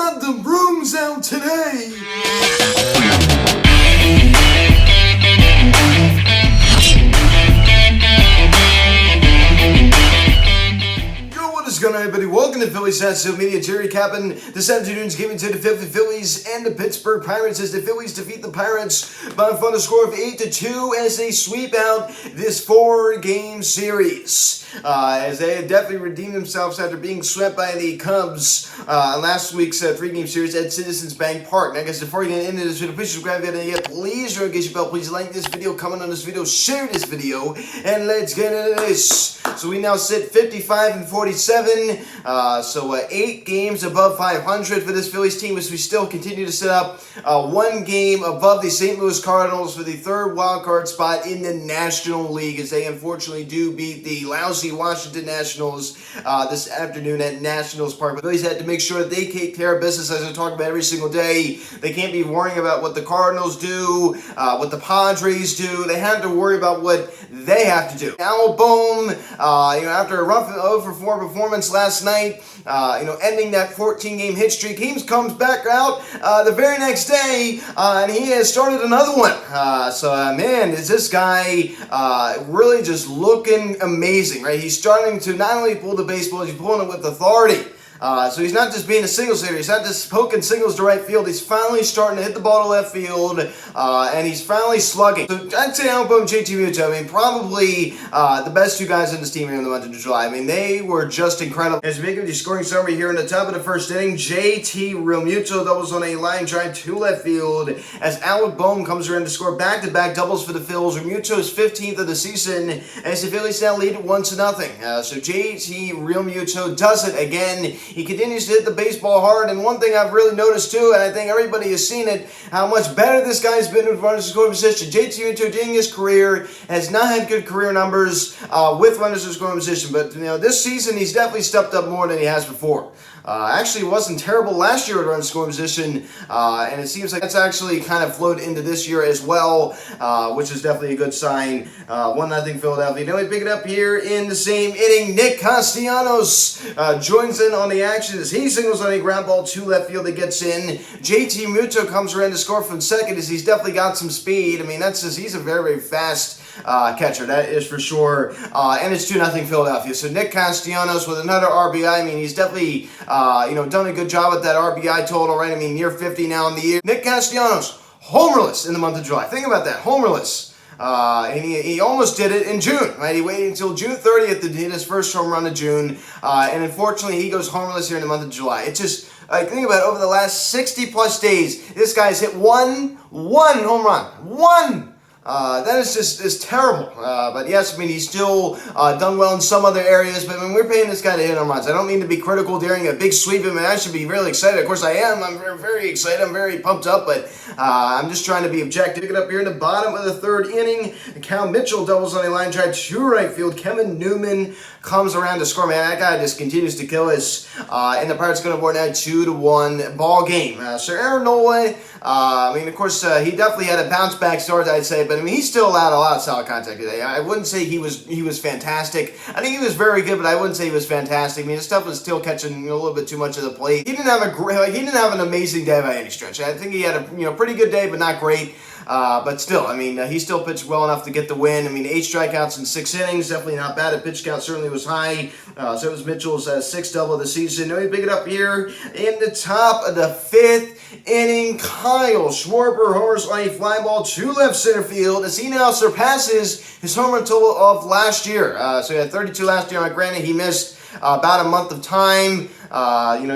got the brooms out today. What is going on, everybody? Welcome to Phillies Social Media. Jerry capping this afternoon's game into the Phillies and the Pittsburgh Pirates as the Phillies defeat the Pirates by a final score of 8-2 as they sweep out this 4-game series. As they have definitely redeemed themselves after being swept by the Cubs last week's 3-game series at Citizens Bank Park. Now, guys, before we get into this video, please subscribe if you haven't yet. Please, in case you felt, please like this video, comment on this video, share this video, and let's get into this. So we now sit 55-47. 8 games above 500 for this Phillies team as we still continue to set up 1 game above the St. Louis Cardinals for the 3rd wildcard spot in the National League as they unfortunately do beat the lousy Washington Nationals this afternoon at Nationals Park. But Phillies had to make sure that they take care of business, as I talk about every single day. They can't be worrying about what the Cardinals do, what the Padres do. They have to worry about what they have to do. Al Bohm, after a rough 0-for-4 performance last night, ending that 14-game hit streak, he comes back out the very next day, and he has started another one. Man, is this guy really just looking amazing, right? He's starting to not only pull the baseball, he's pulling it with authority. So he's not just being a single hitter, he's not just poking singles to right field, he's finally starting to hit the ball to left field, and he's finally slugging. So I'd say Al Bohm and JT Realmuto, probably the best 2 guys in this team here in the month of July. they were just incredible. As we make the scoring summary here in the top of the first inning, JT Realmuto doubles on a line drive to left field as Al Bohm comes around to score back-to-back doubles for the Phillies. Realmuto's 15th of the season as the Phillies now lead 1-0. So JT Realmuto does it again. He continues to hit the baseball hard, and one thing I've really noticed too, and I think everybody has seen it, how much better this guy's been with runners in scoring position. JT Realmuto during his career has not had good career numbers with runners in scoring position, but this season he's definitely stepped up more than he has before. Actually, it wasn't terrible last year at run scoring position, and it seems like that's actually kind of flowed into this year as well, which is definitely a good sign. 1-0 Philadelphia. Then we pick it up here in the same inning. Nick Castellanos joins in on the action as he singles on a ground ball to left field that gets in. JT Realmuto comes around to score from second as he's definitely got some speed. he's a very, very fast catcher, that is for sure. And it's 2-0 Philadelphia. So Nick Castellanos with another RBI. He's definitely done a good job at that RBI total, right? near 50 now in the year. Nick Castellanos, homerless in the month of July. Think about that, homerless. And he almost did it in June, right? He waited until June 30th to hit his first home run of June, and unfortunately he goes homerless here in the month of July. It's just, think about it, over the last 60-plus days, this guy's hit one home run. One! That is terrible. But yes, he's still done well in some other areas, but we're paying this guy to hit home runs. I don't mean to be critical during a big sweep. I should be really excited. Of course I am. I'm very, very excited. I'm very pumped up, but I'm just trying to be objective. Pick it up here in the bottom of the 3rd inning. Cal Mitchell doubles on a line drive to right field. Kevin Newman comes around to score. That guy just continues to kill us. And the Pirates going to board now 2-1 ball game. So Aaron Nola, of course, he definitely had a bounce back start, I'd say, but he still allowed a lot of solid contact today. I wouldn't say he was fantastic. I think he was very good, but I wouldn't say he was fantastic. His stuff was still catching a little bit too much of the plate. He didn't have an amazing day by any stretch. I think he had a pretty good day, but not great. But still, he still pitched well enough to get the win. 8 strikeouts in 6 innings, definitely not bad. The pitch count certainly was high. So it was Mitchell's 6th double of the season. Now we pick it up here in the top of the 5th inning. Kyle Schwarber homers on a fly ball to left center field as he now surpasses his home run total of last year. So he had 32 last year. Granted, he missed about a month of time,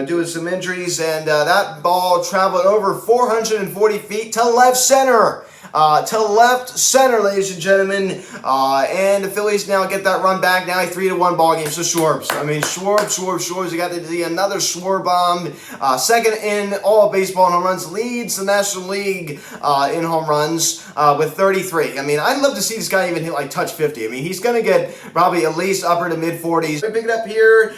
due to some injuries, and that ball traveled over 440 feet to left center. Ladies and gentlemen. And the Phillies now get that run back. Now a 3-1 ball game. So Schwarbs. Schwarbs. You got another Schwarb bomb. 2nd in all baseball in home runs. Leads the National League in home runs with 33. I'd love to see this guy even hit touch 50. He's going to get probably at least upper to mid 40s. We pick it up here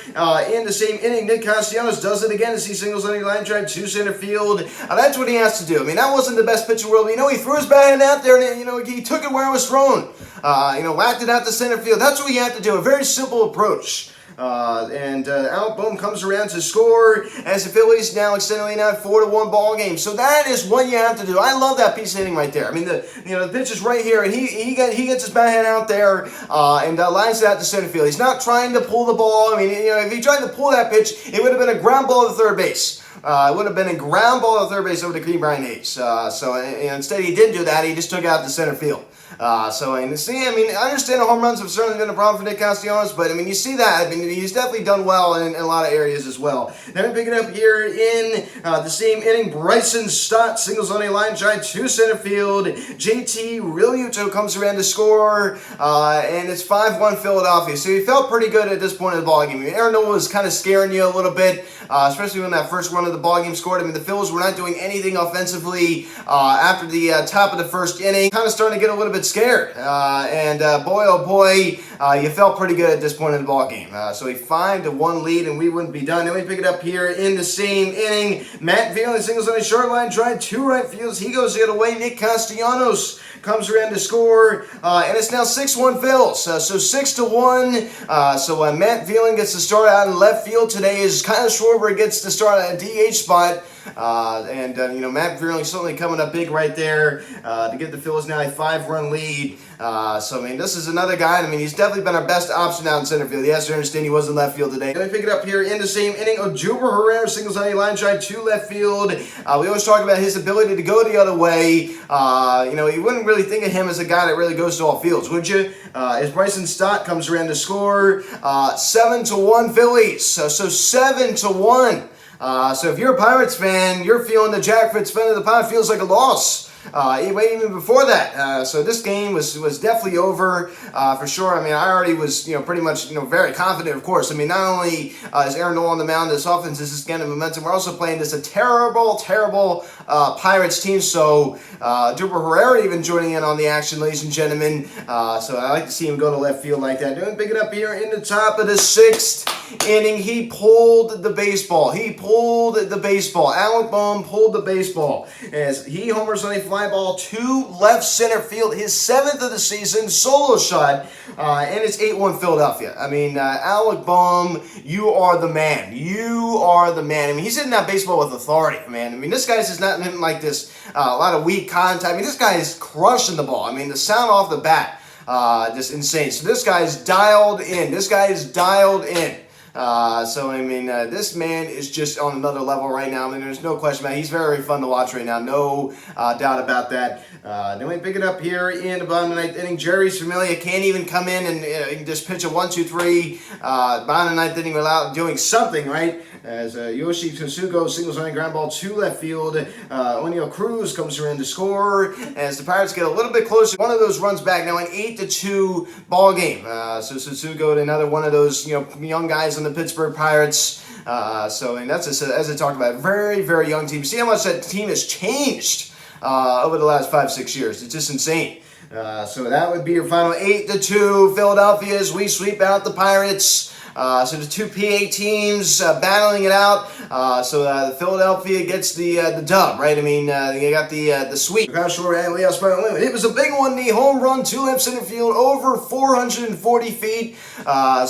in the same inning. Nick Castellanos does it again as he singles on a line drive to center field. That's what he has to do. That wasn't the best pitch in the world. He threw his bat out there and he took it where it was thrown. Whacked it out to center field. That's what you have to do. A very simple approach. And Alec Bohm comes around to score as the Phillies now extend a lead out 4-1 ball game. So that is what you have to do. I love that piece of hitting right there. I mean, the pitch is right here, and he gets his backhand out there and lines it out to center field. He's not trying to pull the ball. I mean, if he tried to pull that pitch, it would have been a ground ball to third base. It would have been a ground ball to third base over to Green Brian Hayes. So instead he didn't do that. He just took it out to center field. I understand the home runs have certainly been a problem for Nick Castellanos, but I mean, you see that. I mean, he's definitely done well in a lot of areas as well. Then we pick it up here in the same inning. Bryson Stott singles on a line drive to center field. JT Realmuto comes around to score, and it's 5-1 Philadelphia. So he felt pretty good at this point of the ballgame. I mean, Aaron Nola was kind of scaring you a little bit, especially when that first run of the ballgame scored. I mean, the Phillies were not doing anything offensively after the top of the first inning. Kind of starting to get a little bit scared. Boy, oh boy, you felt pretty good at this point in the ballgame. So a 5-1 lead, and we wouldn't be done. Then we pick it up here in the same inning. Matt Valen singles on a short line drive to right field. He goes to get away. Nick Castellanos comes around to score, and it's now 6-1 Phils. So 6-1. So Matt Valen gets the start out in left field today as Kyle Schwarber gets the start at a DH spot. Matt Vierling certainly coming up big right there to give the Phillies now a 5-run lead. This is another guy. I mean, he's definitely been our best option out in center field. Yes, I understand he was in left field today. Then we pick it up here in the same inning. Ojuber Herrera singles on a line drive to left field. We always talk about his ability to go the other way. You wouldn't really think of him as a guy that really goes to all fields, would you? As Bryson Stott comes around to score, 7-1 Phillies. So 7-1. So if you're a Pirates fan, you're feeling the Jack Fritz fan of the Pirates feels like a loss. Even before that. So this game was definitely over for sure. I mean, I already was pretty much very confident, of course. I mean, not only is Aaron Nola on the mound, this offense is just getting momentum. We're also playing this a terrible Pirates team. So Duper Herrera even joining in on the action, ladies and gentlemen. So I like to see him go to left field like that. Doing pick it up here in the top of the sixth inning. He pulled the baseball. Alec Bohm pulled the baseball as he homers on a fly ball to left center field, his 7th of the season, solo shot, and it's 8-1 Philadelphia. I mean, Alec Bohm, you are the man. I mean, he's hitting that baseball with authority, man. I mean, this guy's just not hitting like this, a lot of weak contact. I mean, this guy is crushing the ball. I mean, the sound off the bat, just insane. So this guy's dialed in. This man is just on another level right now. I mean, there's no question about it. He's very, very fun to watch right now. No doubt about that. Then we pick it up here in the bottom of the ninth inning. Jerry's Familia can't even come in and just pitch a 1-2-3. Bottom of the ninth inning without doing something, right? As Yoshi Tsugo singles on a ground ball to left field. O'Neal Cruz comes around to score as the Pirates get a little bit closer. One of those runs back now, an 8-2 ball game. So Tsugo, another one of those young guys on the Pittsburgh Pirates. That's as I talked about, very, very young team. See how much that team has changed over the last 5-6 years. It's just insane. So that would be your final 8-2 Philadelphia as we sweep out the Pirates. So the two PA teams battling it out. The Philadelphia gets the dub, right? I mean, they got the sweep. It was a big one, the home run to left center field over 440 feet. Kyle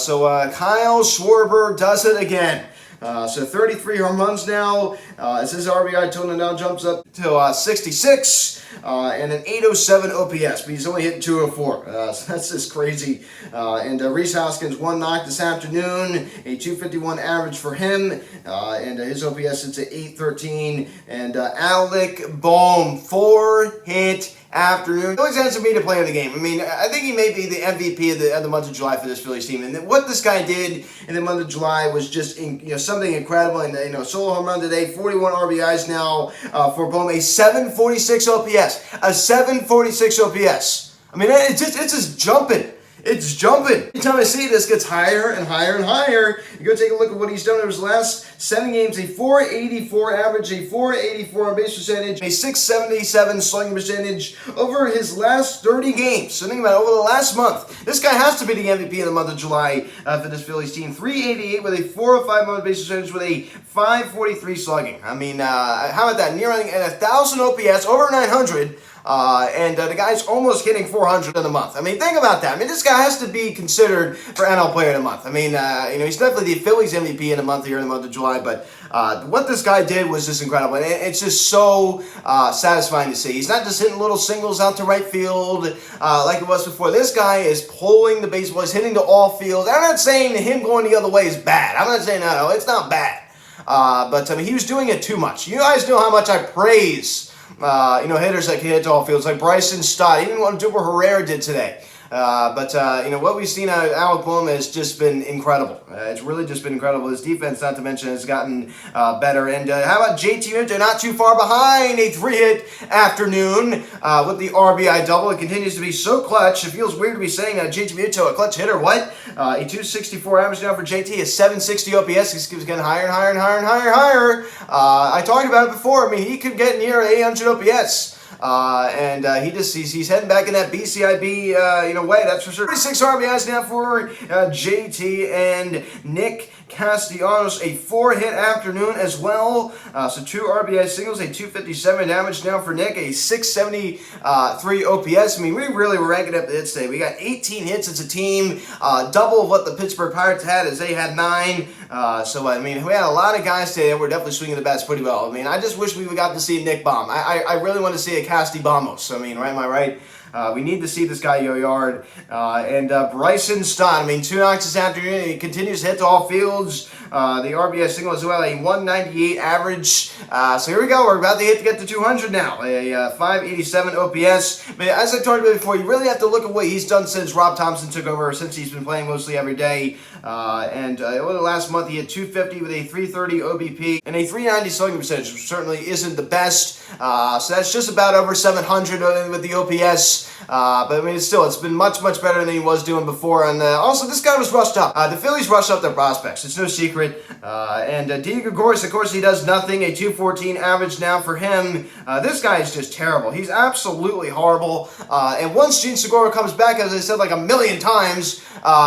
Schwarber does it again. 33 home runs now. As his RBI total now jumps up to 66. And an 807 OPS, but he's only hitting 204. So that's just crazy. Rhys Hoskins, one knock this afternoon, a 251 average for him. His OPS is at 813. And Alec Bohm, 4-hit afternoon. It always ends for me to play in the game. I mean, I think he may be the MVP of the month of July for this Phillies team. And what this guy did in the month of July was just something incredible. And solo home run today, 41 RBIs now for Bohm, a 746 OPS. A 746 OPS. I mean, it's just jumping. It's jumping. Every time I see this gets higher and higher and higher. You go take a look at what he's done over his last 7 games. A 484 average, a 484 on base percentage, a 677 slugging percentage over his last 30 games. So think about it, over the last month, this guy has to be the MVP in the month of July for this Phillies team. 388 with a 405 on base percentage with a 543 slugging. I mean, how about that? Nearing 1,000 OPS, over 900. And the guy's almost hitting 400 in a month. I mean, think about that. I mean, this guy has to be considered for NL Player of the Month. I mean, he's definitely the Phillies MVP in the month here in the month of July. But what this guy did was just incredible. And it's just so satisfying to see. He's not just hitting little singles out to right field like it was before. This guy is pulling the baseball. He's hitting to all field. I'm not saying him going the other way is bad. I'm not saying no, it's not bad. But I mean, he was doing it too much. You guys know how much I praise hitters that can hit to all fields, like Bryson Stott, even what Odubel Herrera did today. But what we've seen out of Alec Bohm has just been incredible. It's really just been incredible. His defense, not to mention, has gotten better. And how about JT Muto? Not too far behind. A 3-hit afternoon with the RBI double. It continues to be so clutch. It feels weird to be saying JT Muto, a clutch hitter. What? A 264 average now for JT. A 760 OPS. He keeps getting higher and higher and higher and higher and higher. I talked about it before. I mean, he could get near 800 OPS. He's heading back in that BCIB way, that's for sure. 46 RBIs now for JT and Nick Castellanos, a 4-hit afternoon as well. So 2 RBI singles, a 257 damage now for Nick, a 673 OPS. I mean, we really were ranking up the hits today. We got 18 hits as a team, double of what the Pittsburgh Pirates had, as they had 9. I mean, we had a lot of guys today that were definitely swinging the bats pretty well. I mean, I just wish we got to see Nick bomb. I really want to see a Castellanos. I mean, right? Am I right? We need to see this guy go yard. Bryson Stott, I mean, 2 knocks this afternoon. He continues to hit to all fields. The RBI single as well, a 198 average. So here we go. We're about to get to 200 now. A 587 OPS. But as I talked about before, you really have to look at what he's done since Rob Thompson took over, since he's been playing mostly every day. Over the last month, he had 250 with a 330 OBP and a 390 slugging percentage, which certainly isn't the best. So that's just about over 700 with the OPS. But I mean, it's been much, much better than he was doing before. And also, this guy was rushed up. The Phillies rushed up their prospects. It's no secret. Didi Gregorius, of course, he does nothing. A 214 average now for him. This guy is just terrible. He's absolutely horrible. And once Gene Segura comes back, as I said like a million times,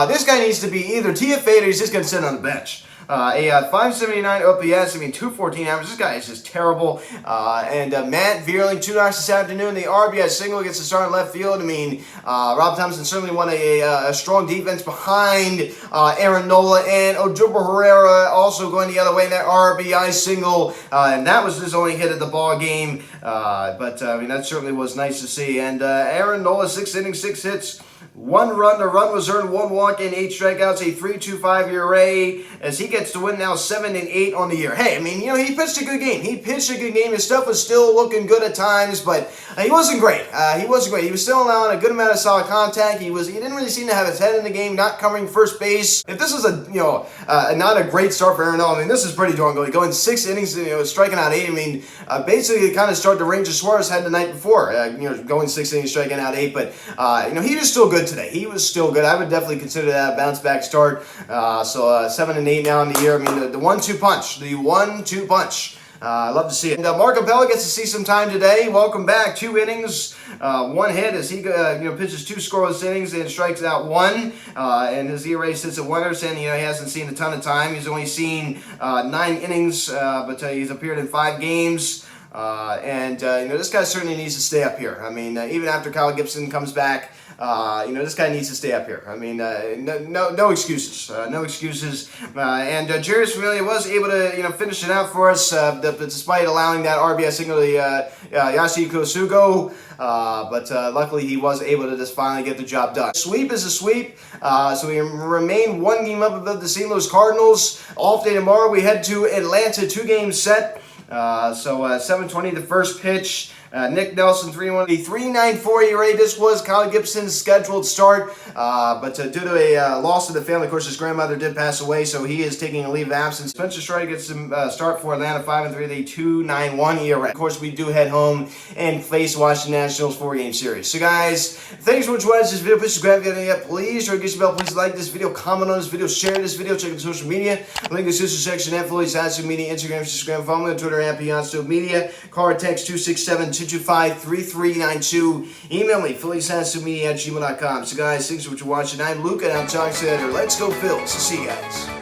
this guy needs to be either TFA'd or he's just going to sit on the bench. A 579 OPS, I mean 214 average. This guy is just terrible. Matt Vierling, 2 knocks this afternoon. The RBI single gets the start in left field. I mean, Rob Thompson certainly won a strong defense behind Aaron Nola, and Odubel Herrera also going the other way in that RBI single. And that was his only hit of the ball game. I mean, that certainly was nice to see. And Aaron Nola, 6 innings, 6 hits. 1 run, a run was earned, 1 walk, and 8 strikeouts, a 3.25 ERA, as he gets to win now 7-8 on the year. Hey, I mean, he pitched a good game. His stuff was still looking good at times, but he wasn't great. He was still allowing a good amount of solid contact. He didn't really seem to have his head in the game, not covering first base. If this is not a great start for Aaron Nola, I mean, this is pretty darn good. Going 6 innings, striking out 8. I mean, basically kind of start the range of Suarez had the night before. Going 6 innings, striking out 8, but he was still good today. He was still good. I would definitely consider that a bounce back start. 7-8 now in the year. I mean, the 1-2 punch. I love to see it. And Mark Appel gets to see some time today. Welcome back. 2 innings, 1 hit as he pitches 2 scoreless innings and strikes out 1. And his ERA sits at 1%. He hasn't seen a ton of time. He's only seen 9 innings, but he's appeared in 5 games. This guy certainly needs to stay up here. I mean, even after Kyle Gibson comes back, this guy needs to stay up here. I mean, no excuses. No excuses. Jarius Familia was able to, finish it out for us, despite allowing that RBI single to Yasuhiko Sugo. Luckily he was able to just finally get the job done. Sweep is a sweep. So we remain 1 game up above the St. Louis Cardinals. Off day tomorrow. We head to Atlanta, 2 game set. 7:20 the first pitch. Nick Nelson, 3-1. A 3.94 ERA. This was Kyle Gibson's scheduled start, but due to a loss of the family, of course, his grandmother did pass away, so he is taking a leave of absence. Spencer Strider gets some start for Atlanta, 5-3, with a 2.91 ERA. Of course, we do head home and face Washington Nationals 4-game series. So, guys, thanks for watching this video. Please subscribe if you haven't yet. Please try to get your bell. Please like this video, comment on this video, share this video, check out social media. Link in the sister section at Phillies Media, Instagram, follow me on Twitter at Beyond Media. Card text 267-225-3392. Email me, philliesmedia@gmail.com. So, guys, thanks for watching. I'm Luke, and I'll talk to you later. Let's go, Phils. See you guys.